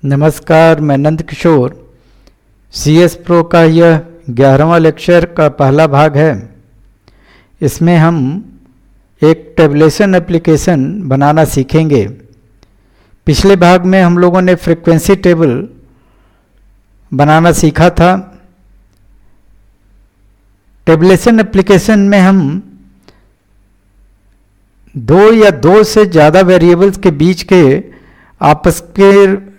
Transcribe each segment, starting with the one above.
नमस्कार, मैं Nand Kishore. CS pro का यह 11वां लेक्चर का पहला भाग है। इसमें हम एक टेबुलेशन एप्लीकेशन बनाना सीखेंगे। पिछले भाग में हम लोगों ने फ्रीक्वेंसी टेबल बनाना सीखा था। टेबुलेशन एप्लीकेशन में हम दो या दो से ज़्यादा वेरिएबल्स के बीच के आपस के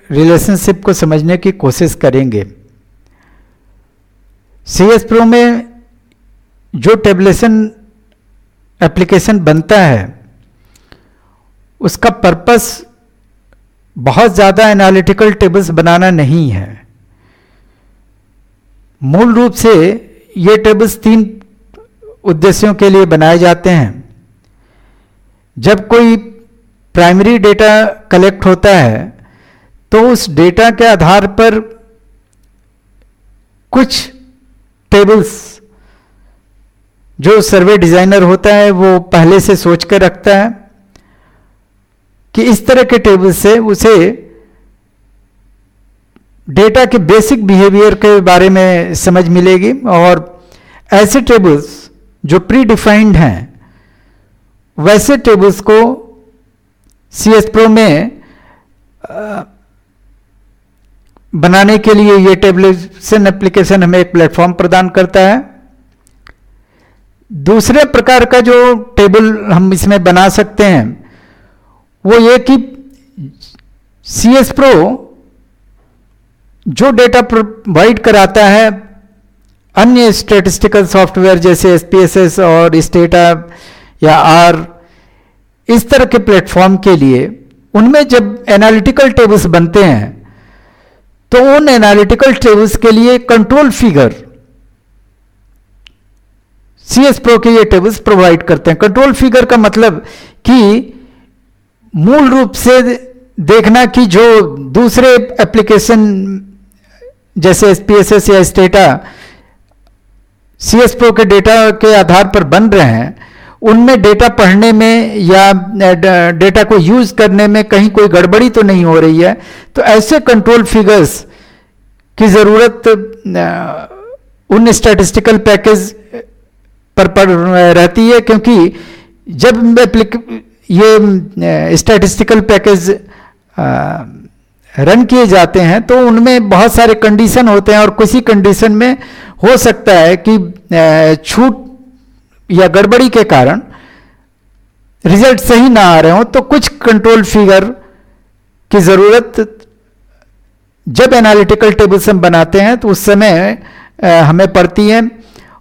रिलेशनशिप को समझने की कोशिश करेंगे। CS प्रो में जो टेबुलेशन एप्लीकेशन बनता है उसका पर्पस बहुत ज़्यादा एनालिटिकल टेबल्स बनाना नहीं है। मूल रूप से ये टेबल्स तीन उद्देश्यों के लिए बनाए जाते हैं। जब कोई प्राइमरी डेटा कलेक्ट होता है तो उस डेटा के आधार पर कुछ टेबल्स जो सर्वे डिजाइनर होता है वो पहले से सोच कर रखता है कि इस तरह के टेबल से उसे डेटा के बेसिक बिहेवियर के बारे में समझ मिलेगी। और ऐसे टेबल्स जो प्री डिफाइंड हैं वैसे टेबल्स को CS प्रो में बनाने के लिए ये टेबुलेशन एप्लीकेशन हमें एक प्लेटफॉर्म प्रदान करता है। दूसरे प्रकार का जो टेबल हम इसमें बना सकते हैं वो ये कि CS प्रो जो डेटा प्रोवाइड कराता है अन्य स्टैटिस्टिकल सॉफ्टवेयर जैसे SPSS और स्टेटा या R इस तरह के प्लेटफॉर्म के लिए, उनमें जब एनालिटिकल टेबल्स बनते हैं तो उन एनालिटिकल टेबल्स के लिए कंट्रोल फिगर CS प्रो के ये टेबल्स प्रोवाइड करते हैं। कंट्रोल फिगर का मतलब कि मूल रूप से देखना कि जो दूसरे एप्लीकेशन जैसे SPSS या स्टेटा CS प्रो के डेटा के आधार पर बन रहे हैं उनमें डेटा पढ़ने में या डेटा को यूज करने में कहीं कोई गड़बड़ी तो नहीं हो रही है। तो ऐसे कंट्रोल फिगर्स की जरूरत उन स्टैटिस्टिकल पैकेज पर रहती है, क्योंकि जब ये स्टैटिस्टिकल पैकेज रन किए जाते हैं तो उनमें बहुत सारे कंडीशन होते हैं और किसी कंडीशन में हो सकता है कि छूट या गड़बड़ी के कारण रिजल्ट सही ना आ रहे हो। तो कुछ कंट्रोल फिगर की जरूरत जब एनालिटिकल टेबल्स हम बनाते हैं तो उस समय हमें पड़ती है।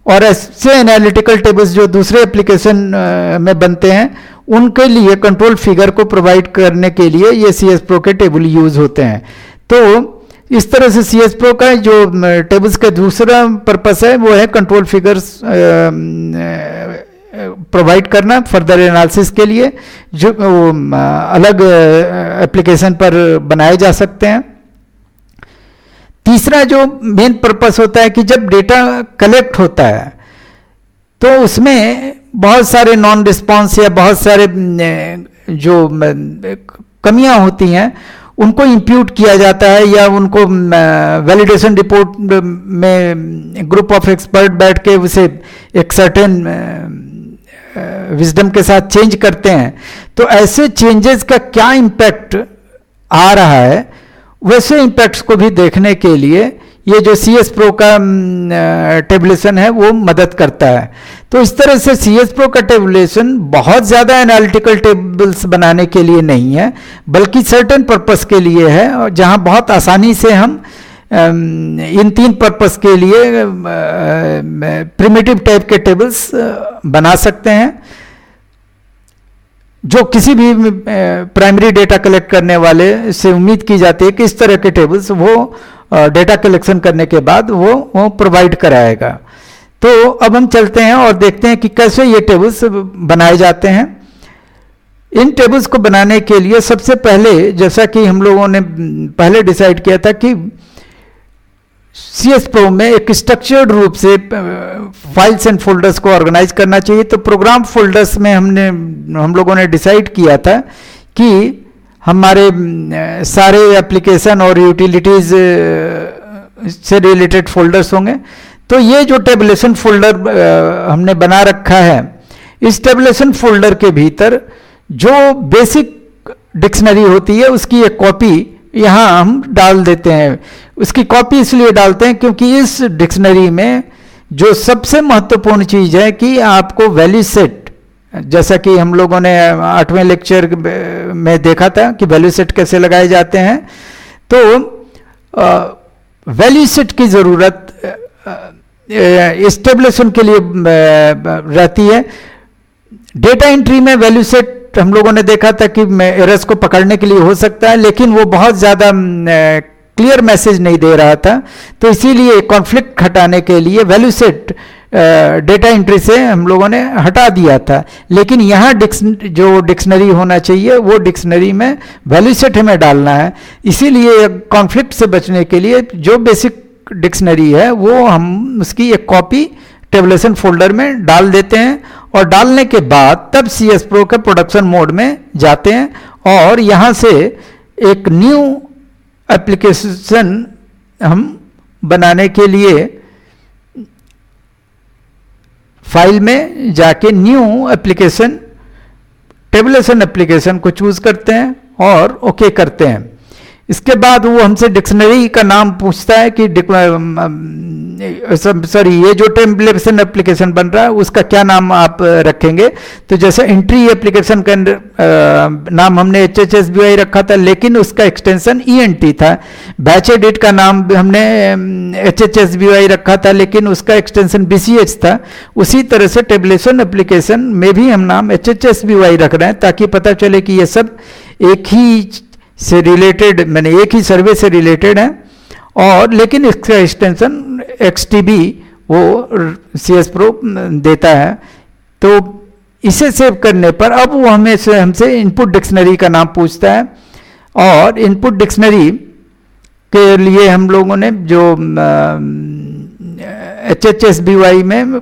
और ऐसे एनालिटिकल टेबल्स जो दूसरे एप्लीकेशन में बनते हैं उनके लिए कंट्रोल फिगर को प्रोवाइड करने के लिए ये CS प्रो के टेबल यूज होते हैं। तो इस तरह से CS प्रो का जो टेबल्स का दूसरा पर्पस है वो है कंट्रोल फिगर्स प्रोवाइड करना फर्दर एनालिसिस के लिए, जो अलग एप्लीकेशन पर बनाए जा सकते हैं। तीसरा जो मेन पर्पस होता है कि जब डेटा कलेक्ट होता है तो उसमें बहुत सारे नॉन रिस्पॉन्स या बहुत सारे जो कमियां होती हैं उनको इंप्यूट किया जाता है या उनको वैलिडेशन रिपोर्ट में ग्रुप ऑफ एक्सपर्ट बैठ के उसे एक सर्टेन विजडम के साथ चेंज करते हैं। तो ऐसे चेंजेस का क्या इम्पैक्ट आ रहा है वैसे इम्पैक्ट्स को भी देखने के लिए ये जो CS प्रो का टेबुलेशन है वो मदद करता है। तो इस तरह से CS प्रो का टेबुलेशन बहुत ज़्यादा एनालिटिकल टेबल्स बनाने के लिए नहीं है बल्कि सर्टेन पर्पस के लिए है, और जहाँ बहुत आसानी से हम इन तीन पर्पस के लिए प्रिमिटिव टाइप के टेबल्स बना सकते हैं जो किसी भी प्राइमरी डेटा कलेक्ट करने वाले से उम्मीद की जाती है कि इस तरह के टेबल्स वो डेटा कलेक्शन करने के बाद वो प्रोवाइड कराएगा। तो अब हम चलते हैं और देखते हैं कि कैसे ये टेबल्स बनाए जाते हैं। इन टेबल्स को बनाने के लिए सबसे पहले, जैसा कि हम लोगों ने पहले डिसाइड किया था कि CS प्रो में एक स्ट्रक्चर्ड रूप से फाइल्स एंड फोल्डर्स को ऑर्गेनाइज करना चाहिए। तो प्रोग्राम फोल्डर्स में हम लोगों ने डिसाइड किया था कि हमारे सारे एप्लीकेशन और यूटिलिटीज से रिलेटेड फोल्डर्स होंगे। तो ये जो टेबुलेशन फोल्डर हमने बना रखा है, इस टेबुलेशन फोल्डर के भीतर जो बेसिक डिक्शनरी होती है उसकी एक कॉपी यहाँ हम डाल देते हैं। उसकी कॉपी इसलिए डालते हैं क्योंकि इस डिक्शनरी में जो सबसे महत्वपूर्ण चीज़ है कि आपको वैल्यू सेट, जैसा कि हम लोगों ने 8वें लेक्चर में देखा था कि वैल्यू सेट कैसे लगाए जाते हैं, तो वैल्यू सेट की ज़रूरत एस्टेब्लिशन के लिए रहती है। डेटा एंट्री में वैल्यू सेट हम लोगों ने देखा था कि एरर्स को पकड़ने के लिए हो सकता है, लेकिन वो बहुत ज़्यादा क्लियर मैसेज नहीं दे रहा था। तो इसीलिए कॉन्फ्लिक्ट हटाने के लिए वैल्यू सेट डेटा एंट्री से हम लोगों ने हटा दिया था। लेकिन यहाँ जो डिक्शनरी होना चाहिए वो डिक्शनरी में वैल्यू सेट हमें डालना है। इसीलिए कॉन्फ्लिक्ट से बचने के लिए जो बेसिक डिक्शनरी है वो हम उसकी एक कॉपी टेबुलेशन फोल्डर में डाल देते हैं, और डालने के बाद तब CS Pro के प्रोडक्शन मोड में जाते हैं और यहाँ से एक न्यू एप्लीकेशन हम बनाने के लिए फाइल में जाके न्यू एप्लीकेशन, टेबुलेशन एप्लीकेशन को चूज करते हैं और ओके करते हैं। इसके बाद वो हमसे डिक्शनरी का नाम पूछता है कि सॉरी ये जो टेबुलेशन एप्लीकेशन बन रहा है उसका क्या नाम आप रखेंगे। तो जैसे एंट्री एप्लीकेशन का नाम हमने HHSBY रखा था, लेकिन उसका एक्सटेंशन ENT था। बैच एडिट का नाम हमने HHSBY रखा था, लेकिन उसका एक्सटेंशन BCH था। उसी तरह से टेबुलेशन एप्लीकेशन में भी हम नाम HHSBY रख रहे हैं ताकि पता चले कि ये सब एक ही से रिलेटेड, मैंने एक ही सर्वे से रिलेटेड है। और लेकिन इसका एक्सटेंशन XTB वो CS Pro देता है। तो इसे सेव करने पर अब वो हमसे इनपुट डिक्शनरी का नाम पूछता है, और इनपुट डिक्शनरी के लिए हम लोगों ने जो HHSBY में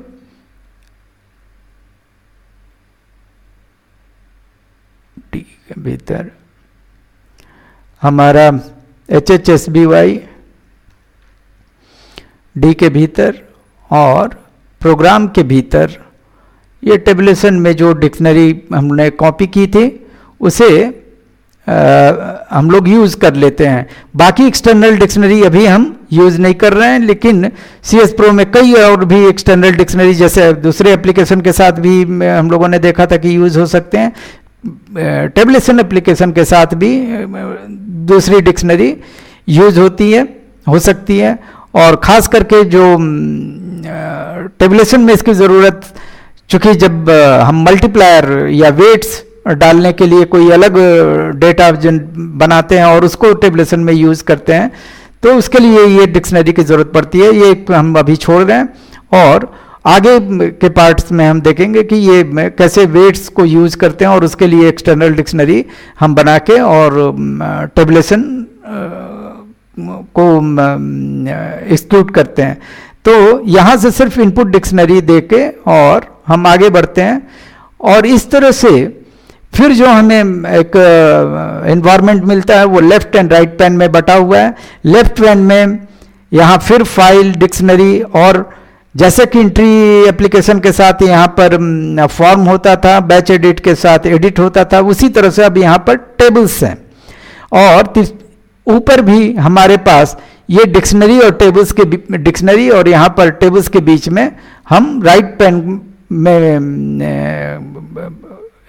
भीतर हमारा HHSBY D के भीतर और प्रोग्राम के भीतर ये टेबुलेशन में जो डिक्शनरी हमने कॉपी की थी उसे हम लोग यूज़ कर लेते हैं। बाकी एक्सटर्नल डिक्शनरी अभी हम यूज़ नहीं कर रहे हैं, लेकिन CS Pro में कई और भी एक्सटर्नल डिक्शनरी जैसे दूसरे एप्लीकेशन के साथ भी हम लोगों ने देखा था कि यूज़ हो सकते हैं। टेबुलेशन एप्लीकेशन के साथ भी दूसरी डिक्शनरी यूज होती है, हो सकती है। और ख़ास करके जो टेबुलेशन में इसकी ज़रूरत, चूँकि जब हम मल्टीप्लायर या वेट्स डालने के लिए कोई अलग डेटा बनाते हैं और उसको टेबुलेशन में यूज़ करते हैं, तो उसके लिए ये डिक्शनरी की ज़रूरत पड़ती है। ये हम अभी छोड़ रहे हैं, और आगे के पार्ट्स में हम देखेंगे कि ये कैसे वेट्स को यूज करते हैं और उसके लिए एक्सटर्नल डिक्शनरी हम बना के और टेबुलेशन को एक्सक्लूड करते हैं। तो यहाँ से सिर्फ इनपुट डिक्शनरी देके और हम आगे बढ़ते हैं, और इस तरह से फिर जो हमें एक एनवायरनमेंट मिलता है वो लेफ्ट एंड राइट पैन में बटा हुआ है। लेफ्ट पैन में यहाँ फिर फाइल, डिक्शनरी, और जैसे कि एंट्री एप्लीकेशन के साथ यहाँ पर फॉर्म होता था, बैच एडिट के साथ एडिट होता था, उसी तरह से अब यहाँ पर टेबल्स हैं। और ऊपर भी हमारे पास ये डिक्शनरी और टेबल्स के डिक्शनरी और यहाँ पर टेबल्स के बीच में हम राइट पैन में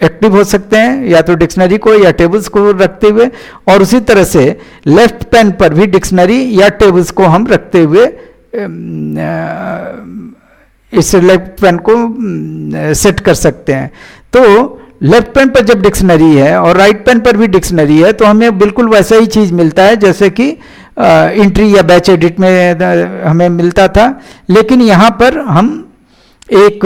एक्टिव हो सकते हैं, या तो डिक्शनरी को या टेबल्स को रखते हुए, और उसी तरह से लेफ्ट पैन पर भी डिक्शनरी या टेबल्स को हम रखते हुए इस लेफ्ट पैन को सेट कर सकते हैं। तो लेफ्ट पैन पर जब डिक्शनरी है और राइट पैन पर भी डिक्शनरी है तो हमें बिल्कुल वैसा ही चीज़ मिलता है जैसे कि एंट्री या बैच एडिट में हमें मिलता था। लेकिन यहाँ पर हम एक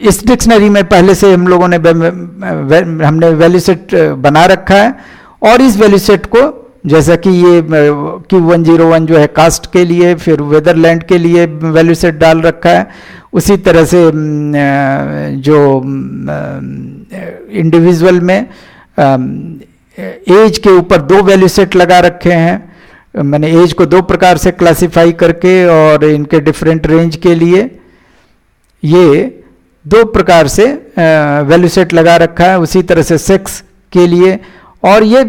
इस डिक्शनरी में पहले से हम लोगों ने हमने वैल्यू सेट बना रखा है, और इस वैल्यू सेट को जैसा कि ये Q101 जो है कास्ट के लिए, फिर वेदरलैंड के लिए वैल्यू सेट डाल रखा है। उसी तरह से जो इंडिविजुअल में एज के ऊपर 2 वैल्यू सेट लगा रखे हैं। मैंने एज को 2 प्रकार से क्लासिफाई करके और इनके डिफरेंट रेंज के लिए ये 2 प्रकार से वैल्यू सेट लगा रखा है। उसी तरह से सेक्स के लिए और ये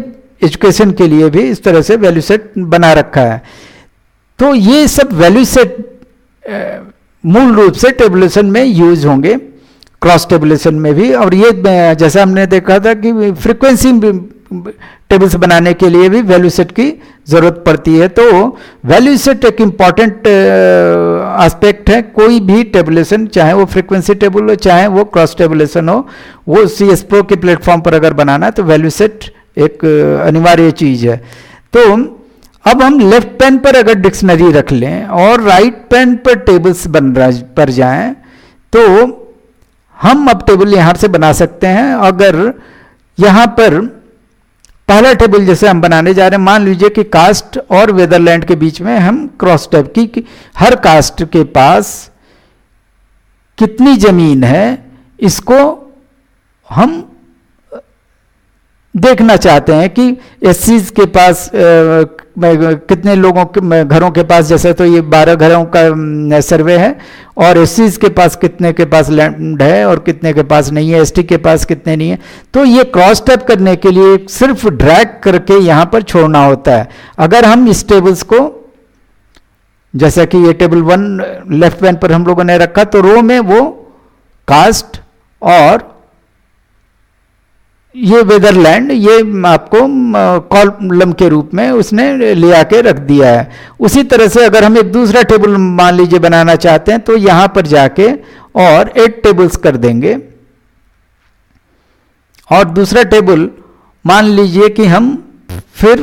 एजुकेशन के लिए भी इस तरह से वैल्यू सेट बना रखा है। तो ये सब वैल्यू सेट मूल रूप से टेबुलेशन में यूज होंगे, क्रॉस टेबुलेशन में भी। और ये जैसा हमने देखा था कि फ्रीक्वेंसी टेबल्स बनाने के लिए भी वैल्यू सेट की जरूरत पड़ती है। तो वैल्यू सेट एक इम्पॉर्टेंट एस्पेक्ट है कोई भी टेबुलेशन, चाहे वो फ्रीक्वेंसी टेबल हो चाहे वो क्रॉस टेबुलेशन हो, वो CS Pro के प्लेटफॉर्म पर अगर बनाना है तो वैल्यू सेट एक अनिवार्य चीज है। तो अब हम लेफ्ट पैन पर अगर डिक्शनरी रख लें और राइट पैन पर टेबल्स पर जाएं तो हम अब टेबल यहां से बना सकते हैं। अगर यहां पर पहला टेबल जैसे हम बनाने जा रहे हैं, मान लीजिए कि कास्ट और वेदरलैंड के बीच में हम क्रॉस टैब की हर कास्ट के पास कितनी जमीन है इसको हम देखना चाहते हैं कि एससीज के पास कितने लोगों के घरों के पास, जैसे तो ये 12 घरों का सर्वे है, और एससीज के पास कितने के पास लैंड है और कितने के पास नहीं है, एसटी के पास कितने नहीं है। तो ये क्रॉस टैब करने के लिए सिर्फ ड्रैग करके यहां पर छोड़ना होता है। अगर हम इस टेबल्स को, जैसा कि ये टेबल 1 लेफ्ट पैन पर हम लोगों ने रखा, तो रो में वो कास्ट और ये वेदरलैंड ये आपको कॉलम के रूप में उसने ले आके रख दिया है। उसी तरह से अगर हम एक दूसरा टेबल मान लीजिए बनाना चाहते हैं तो यहां पर जाके और 8 टेबल्स कर देंगे। और दूसरा टेबल मान लीजिए कि हम फिर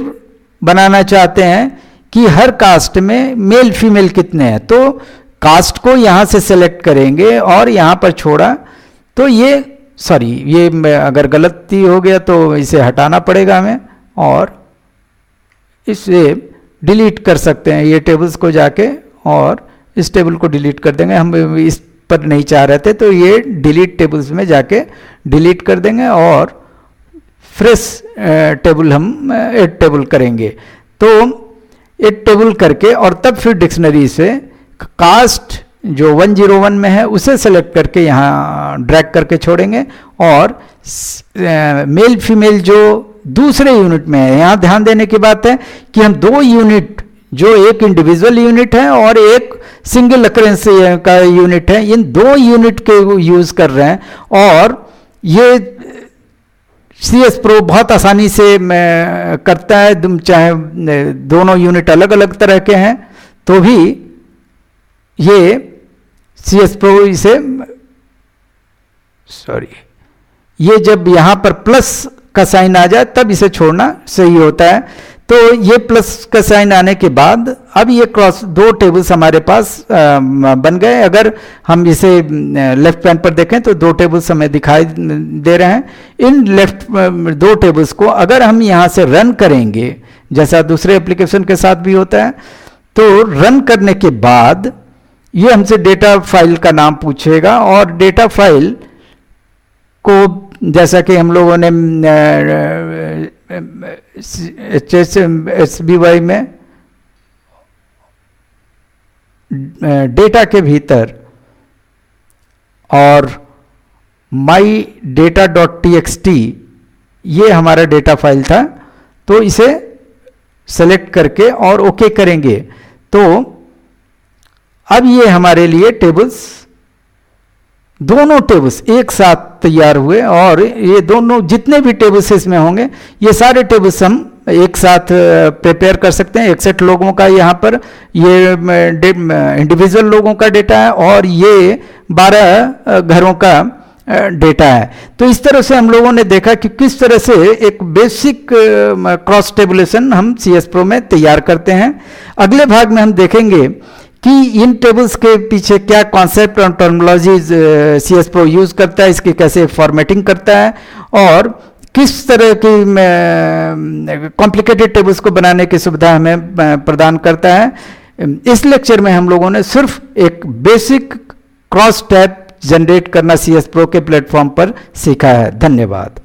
बनाना चाहते हैं कि हर कास्ट में मेल फीमेल कितने हैं, तो कास्ट को यहां से सेलेक्ट करेंगे और यहां पर छोड़ा। तो ये ये अगर गलती हो गया तो इसे हटाना पड़ेगा हमें और इसे डिलीट कर सकते हैं। ये टेबल्स को जाके और इस टेबल को डिलीट कर देंगे। हम इस पर नहीं चाह रहे थे तो ये डिलीट टेबल्स में जाके डिलीट कर देंगे और फ्रेश टेबल हम ऐड टेबल करेंगे। तो ऐड टेबल करके और तब फिर डिक्शनरी से कास्ट जो 101 में है उसे सेलेक्ट करके यहाँ ड्रैग करके छोड़ेंगे और मेल फीमेल जो दूसरे यूनिट में है, यहाँ ध्यान देने की बात है कि हम 2 यूनिट, जो एक इंडिविजुअल यूनिट है और एक सिंगल अकरेंस का यूनिट है, इन 2 यूनिट के यूज कर रहे हैं। और ये CS Pro बहुत आसानी से करता है, चाहे दोनों यूनिट अलग अलग तरह के हैं तो भी ये CS Pro इसे ये जब यहां पर प्लस का साइन आ जाए तब इसे छोड़ना सही होता है। तो ये प्लस का साइन आने के बाद अब ये क्रॉस 2 टेबल्स हमारे पास बन गए। अगर हम इसे लेफ्ट पैन पर देखें तो 2 टेबल्स हमें दिखाई दे रहे हैं। इन लेफ्ट 2 टेबल्स को अगर हम यहां से रन करेंगे, जैसा दूसरे एप्लीकेशन के साथ भी होता है, तो रन करने के बाद ये हमसे डेटा फाइल का नाम पूछेगा और डेटा फाइल को, जैसा कि हम लोगों ने HSBY में डेटा के भीतर और mydata.txt ये हमारा डेटा फाइल था, तो इसे सेलेक्ट करके और ओके करेंगे। तो अब ये हमारे लिए टेबल्स, दोनों टेबल्स एक साथ तैयार हुए और ये दोनों जितने भी टेबल्स इसमें होंगे ये सारे टेबल्स हम एक साथ प्रिपेयर कर सकते हैं। 61 लोगों का यहाँ पर ये इंडिविजुअल लोगों का डेटा है और ये 12 घरों का डेटा है। तो इस तरह से हम लोगों ने देखा कि किस तरह से एक बेसिक क्रॉस टेबुलेशन हम CS Pro में तैयार करते हैं। अगले भाग में हम देखेंगे कि इन टेबल्स के पीछे क्या कॉन्सेप्ट और टर्मिनोलॉजीज CS Pro यूज करता है, इसकी कैसे फॉर्मेटिंग करता है और किस तरह की कॉम्प्लिकेटेड टेबल्स को बनाने की सुविधा हमें प्रदान करता है। इस लेक्चर में हम लोगों ने सिर्फ एक बेसिक क्रॉस टैब जनरेट करना CS Pro के प्लेटफॉर्म पर सीखा है। धन्यवाद।